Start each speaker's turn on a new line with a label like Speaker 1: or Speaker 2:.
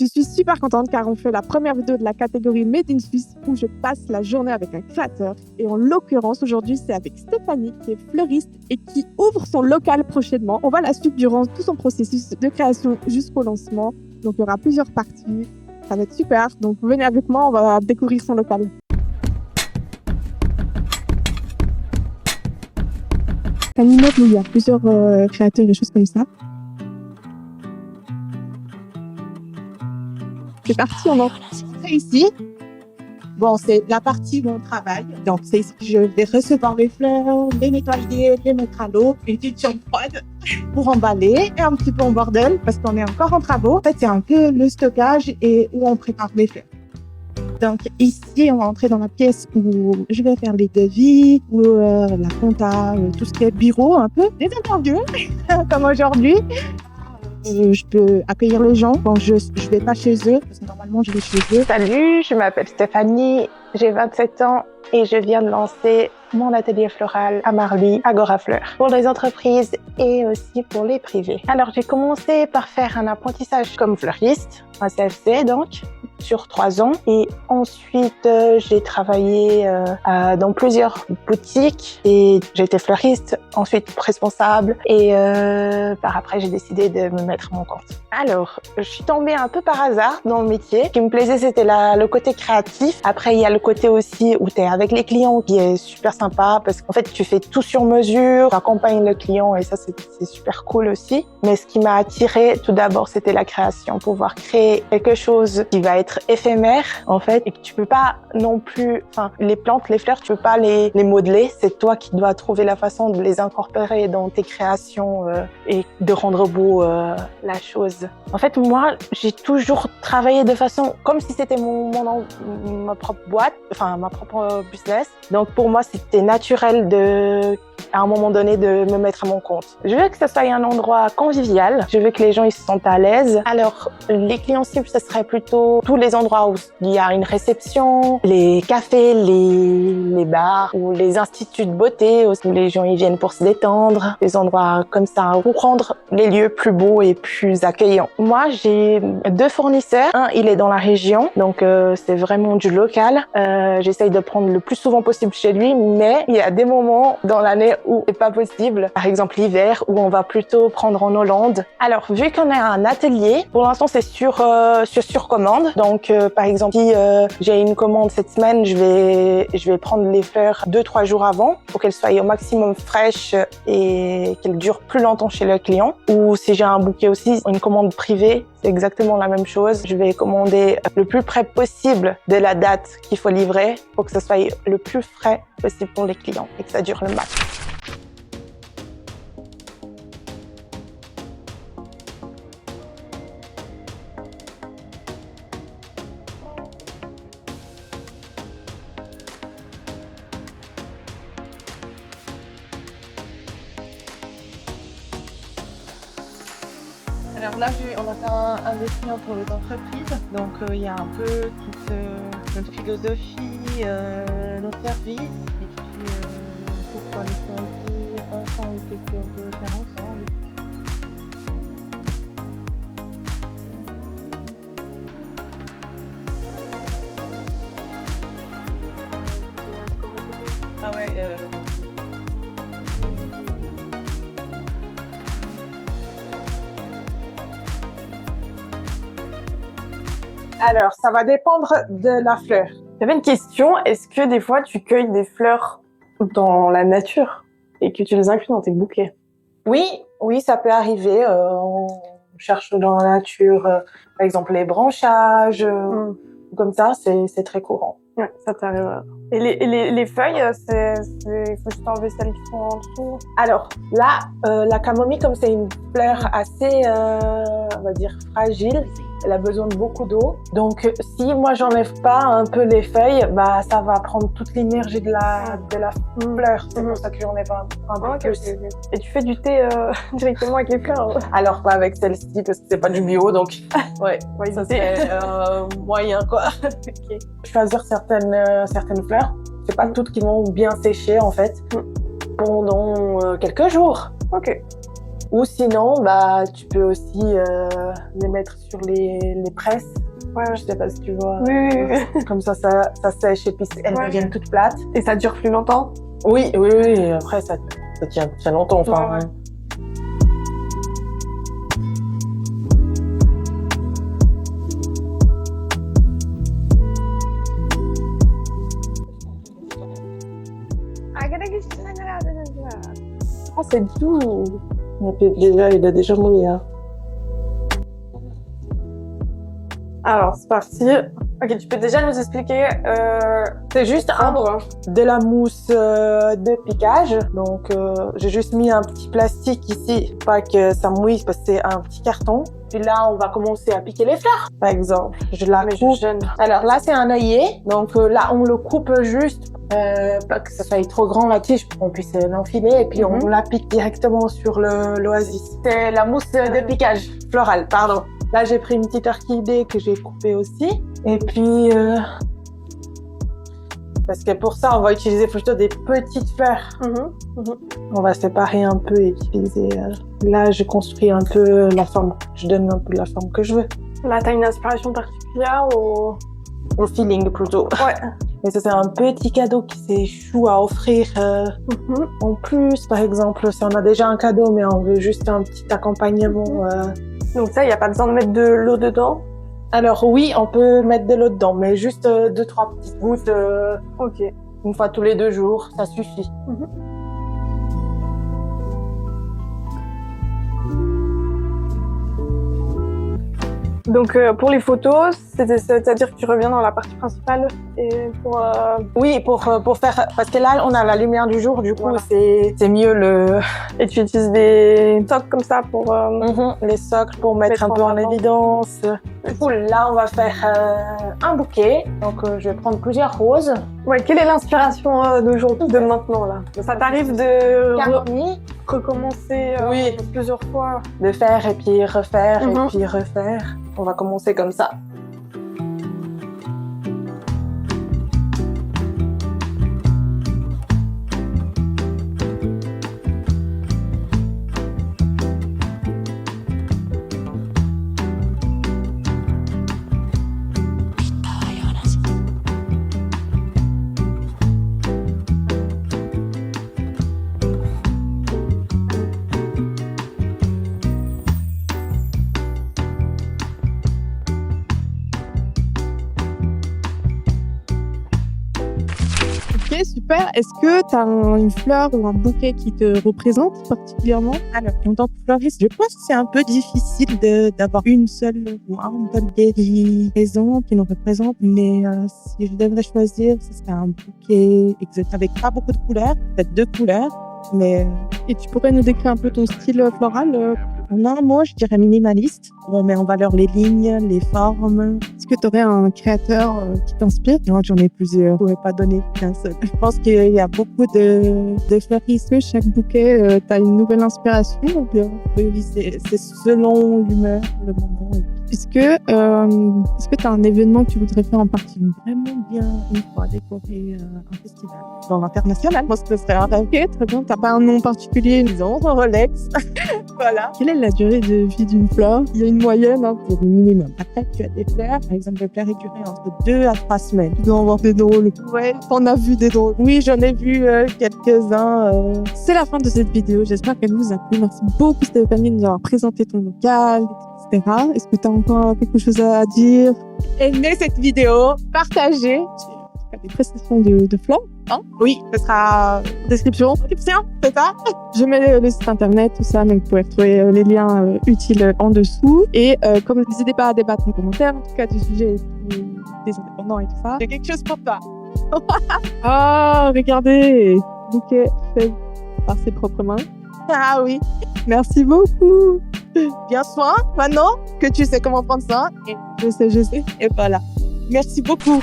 Speaker 1: Je suis super contente car on fait la première vidéo de la catégorie Made in Suisse où je passe la journée avec un créateur. Et en l'occurrence, aujourd'hui, c'est avec Stéphanie qui est fleuriste et qui ouvre son local prochainement. On va la suivre durant tout son processus de création jusqu'au lancement. Donc, il y aura plusieurs parties. Ça va être super. Donc, venez avec moi, on va découvrir son local. C'est un immeuble où il y a plusieurs créateurs et choses comme ça. C'est parti, on entre ici. Bon, c'est la partie où on travaille. Donc, c'est ici que je vais recevoir les fleurs, les nettoyer, les mettre à l'eau, une petite chambre froide pour emballer et un petit peu en bordel parce qu'on est encore en travaux. En fait, c'est un peu le stockage et où on prépare les fleurs. Donc, ici, on va entrer dans la pièce où je vais faire les devis, où la compta, tout ce qui est bureau, un peu, des interviews, comme aujourd'hui. Je peux accueillir les gens quand je vais pas chez eux, parce que normalement je vais chez eux.
Speaker 2: Salut, je m'appelle Stéphanie, j'ai 27 ans et je viens de lancer mon atelier floral à Marly, Agora Fleurs, pour les entreprises et aussi pour les privés. Alors j'ai commencé par faire un apprentissage comme fleuriste, un CFC donc, sur 3 ans. Et ensuite, j'ai travaillé dans plusieurs boutiques et j'ai été fleuriste, ensuite responsable et par après, j'ai décidé de me mettre à mon compte. Alors, je suis tombée un peu par hasard dans le métier. Ce qui me plaisait, c'était le côté créatif. Après, il y a le côté aussi où tu es avec les clients qui est super sympa parce qu'en fait, tu fais tout sur mesure, tu accompagnes le client et ça, c'est super cool aussi. Mais ce qui m'a attirée, tout d'abord, c'était la création. Pouvoir créer quelque chose qui va être éphémère en fait et que tu peux pas non plus, enfin les plantes, les fleurs, tu peux pas les modeler, c'est toi qui dois trouver la façon de les incorporer dans tes créations et de rendre beau la chose. En fait moi j'ai toujours travaillé de façon comme si c'était ma propre boîte, enfin ma propre business. Donc pour moi c'était naturel à un moment donné de me mettre à mon compte. Je veux que ça soit un endroit convivial, je veux que les gens ils se sentent à l'aise. Alors les clients cibles, ce serait plutôt tous les endroits où il y a une réception, les cafés, les bars ou les instituts de beauté où les gens ils viennent pour se détendre, des endroits comme ça pour rendre les lieux plus beaux et plus accueillants. Moi j'ai 2 fournisseurs, un il est dans la région donc c'est vraiment du local. J'essaye de prendre le plus souvent possible chez lui, mais il y a des moments dans l'année où c'est pas possible, par exemple l'hiver où on va plutôt prendre en Hollande. Alors vu qu'on a un atelier, pour l'instant c'est sur commande. Donc par exemple si j'ai une commande cette semaine, je vais prendre les fleurs 2-3 jours avant pour qu'elles soient au maximum fraîches et qu'elles durent plus longtemps chez le client. Ou si j'ai un bouquet aussi, une commande privée, c'est exactement la même chose. Je vais commander le plus près possible de la date qu'il faut livrer pour que ça soit le plus frais possible pour les clients et que ça dure le max.
Speaker 3: Alors là, on a fait un dessin pour les entreprises. Donc il y a un peu toute notre philosophie, notre service, et puis pourquoi nous sommes ici ensemble, qu'est-ce qu'on veut faire ensemble. Ah ouais.
Speaker 2: Alors, ça va dépendre de la fleur. J'avais une question, est-ce que des fois tu cueilles des fleurs dans la nature et que tu les inclus dans tes bouquets? Oui, ça peut arriver. On cherche dans la nature, par exemple les branchages, comme ça, c'est très courant. Ouais, ça t'arrive. Et les feuilles, il faut juste enlever celles qui sont en dessous. Alors là, la camomille, comme c'est une fleur assez, on va dire, fragile, elle a besoin de beaucoup d'eau. Donc, si moi j'enlève pas un peu les feuilles, bah ça va prendre toute l'énergie de la fleur. C'est pour ça que j'enlève un peu plus. Et tu fais du thé directement avec les fleurs? Alors pas avec celle-ci parce que c'est pas du bio, donc ouais, ça serait moyen quoi. Okay. Choisir certaines fleurs, c'est pas toutes qui vont bien sécher en fait pendant quelques jours. Ok. Ou sinon, bah, tu peux aussi les mettre sur les presses.
Speaker 4: Ouais.
Speaker 2: Je sais pas si tu vois.
Speaker 4: Oui.
Speaker 2: Comme ça sèche et puis elles
Speaker 4: Ouais.
Speaker 2: deviennent toutes plates.
Speaker 4: Et ça dure plus longtemps?
Speaker 2: Oui. Après, ça tient longtemps. Enfin,
Speaker 4: Ouais.
Speaker 2: Oh, c'est doux. Et puis déjà, il a déjà mouillé. Hein.
Speaker 4: Alors, c'est parti. Ok, tu peux déjà nous expliquer
Speaker 2: C'est juste de la mousse de piquage. Donc, j'ai juste mis un petit plastique ici, pas que ça mouille parce que c'est un petit carton. Puis là, on va commencer à piquer les fleurs. Par exemple, je la coupe. Alors là, c'est un œillet. Donc là, on le coupe juste, pas que ça soit trop grand la tige pour qu'on puisse l'enfiler. Et puis, on la pique directement sur l'oasis. C'est la mousse de piquage florale, pardon. Là, j'ai pris une petite orchidée que j'ai coupée aussi. Et puis, parce que pour ça, on va utiliser plutôt des petites fleurs. On va séparer un peu et utiliser... Là, je construis un peu la forme. Je donne un peu la forme que je veux.
Speaker 4: Là, t'as une inspiration particulière ou...
Speaker 2: Au feeling, plutôt.
Speaker 4: Ouais.
Speaker 2: Et ça, c'est un petit cadeau qui c'est chou à offrir. En plus, par exemple, si on a déjà un cadeau, mais on veut juste un petit accompagnement...
Speaker 4: Donc ça, il n'y a pas besoin de mettre de l'eau dedans?
Speaker 2: Alors oui, on peut mettre de l'eau dedans, mais juste 2-3 petites gouttes
Speaker 4: Ok.
Speaker 2: une fois tous les 2 jours, ça suffit.
Speaker 4: Donc pour les photos, c'est-à-dire que tu reviens dans la partie principale et pour...
Speaker 2: Oui, pour faire... Parce que là, on a la lumière du jour, du coup,
Speaker 4: Voilà.
Speaker 2: c'est mieux le...
Speaker 4: Et tu utilises des socles comme ça pour...
Speaker 2: les socles pour mettre un peu en évidence. Du coup, là, on va faire un bouquet. Donc, je vais prendre plusieurs roses.
Speaker 4: Ouais, quelle est l'inspiration d'aujourd'hui, de maintenant là? Ça t'arrive de recommencer
Speaker 2: Oui.
Speaker 4: plusieurs fois?
Speaker 2: De faire et puis refaire
Speaker 4: Mhm.
Speaker 2: et puis refaire. On va commencer comme ça.
Speaker 1: Ok, super. Est-ce que tu as une fleur ou un bouquet qui te représente particulièrement? Alors, en tant que fleuriste, je pense que c'est un peu difficile d'avoir une seule ou un bouquet qui nous représente. Mais si je devrais choisir, ce serait un bouquet exotique avec pas beaucoup de couleurs, peut-être 2 couleurs. Mais... Et tu pourrais nous décrire un peu ton style floral? En un mot, je dirais minimaliste. On met en valeur les lignes, les formes. Est-ce que tu aurais un créateur qui t'inspire? Non, j'en ai plusieurs. Je pourrais pas donner qu'un seul. Je pense qu'il y a beaucoup de fleuristes. Chaque bouquet, tu as une nouvelle inspiration. Donc, oui, c'est selon l'humeur, le moment. Est-ce que tu as un événement que tu voudrais faire en partie vraiment bien une fois décorer un festival dans l'international? Moi, ce serait un rêve. Ok, très bien. T'as pas un nom particulier, disons, Rolex. Voilà. Quelle est la durée de vie d'une fleur? Il y a une moyenne pour le minimum. Après, tu as des fleurs, par exemple, les fleurs écurées entre 2 à 3 semaines. Tu dois en voir des drôles. Ouais, t'en as vu des drôles. Oui, j'en ai vu quelques-uns. C'est la fin de cette vidéo. J'espère qu'elle vous a plu. Merci beaucoup, Stéphanie, de nous avoir présenté ton local, etc. Est-ce que tu as encore quelque chose à dire? Aimez cette vidéo, partagez. Tu as des prestations de fleurs, hein? Oui, ce sera en description. C'est ça? Je mets le site internet, tout ça, donc vous pouvez retrouver les liens utiles en dessous. Et comme n'hésitez pas à débattre en commentaire, en tout cas du sujet des indépendants et tout ça. J'ai quelque chose pour toi. Ah, regardez, bouquet fait par ses propres mains. Ah oui, merci beaucoup. Bien soin, maintenant que tu sais comment prendre ça. Et je sais. Et voilà. Merci beaucoup.